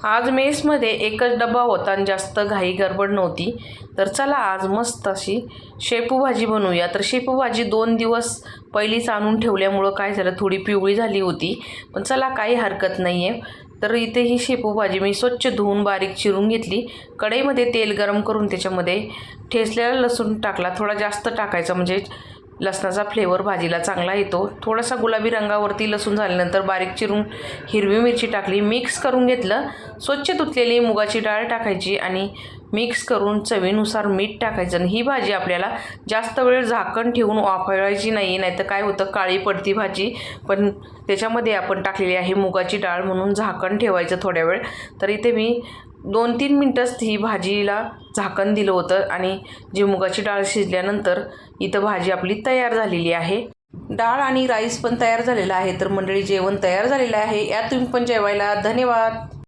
आज मेसमध्ये एकच डबा होता आणि जास्त घाई गडबड नव्हती. तर चला आज मस्त अशी शेपू भाजी बनवूया. तर शेपू भाजी 2 दिवस पहिलीच आणून ठेवल्यामुळं काय झालं, थोडी पिवळी झाली होती. पण चला काही हरकत नाही आहे. तर इथे ही शेपू भाजी मी स्वच्छ धुवून बारीक चिरून घेतली. कढईमध्ये तेल गरम करून त्याच्यामध्ये ठेचलेला लसूण टाकला. थोडा जास्त टाकायचा म्हणजे लसणाचा फ्लेवर भाजीला चांगला येतो. थोडासा गुलाबी रंगावरती लसूण झाल्यानंतर बारीक चिरून हिरवी मिरची टाकली. मिक्स करून घेतलं. स्वच्छ धुतलेली मुगाची डाळ टाकायची आणि मिक्स करून चवीनुसार मीठ टाकायचं. आणि ही भाजी आपल्याला जास्त वेळ झाकण ठेवून वाफवायची नाही, नाहीतर काय होतं, काळी पडती भाजी. पण त्याच्यामध्ये आपण टाकलेली आहे मुगाची डाळ म्हणून झाकण ठेवायचं थोड्या वेळ. तर इथे मी 2-3 मिनटंच ही भाजीला झाकण दिलं होतं आणि जी मुगाची डाळ शिजल्यानंतर इथं भाजी आपली तयार झालेली आहे. डाळ आणि राईस पण तयार झालेला आहे. तर मंडळी, जेवण तयार झालेलं आहे. या तुम्ही पण जेवायला. धन्यवाद.